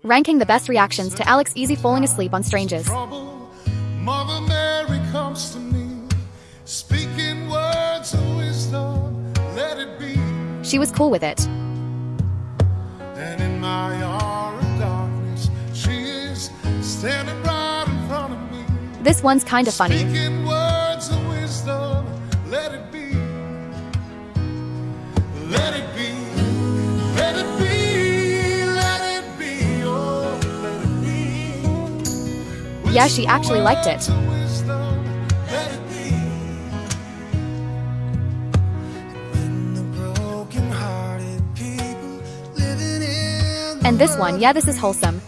Ranking the best reactions to Alex Easy falling asleep on strangers. Mother Mary comes to me, speaking words of wisdom, let it be. She was cool with it. And in my hour of darkness, she is standing right in front of me. This one's kinda funny. Speaking words of wisdom, let it be. Let it be. Let it be. Let it be. Oh, let it be. Yeah, she actually liked it. And this one, yeah, this is wholesome.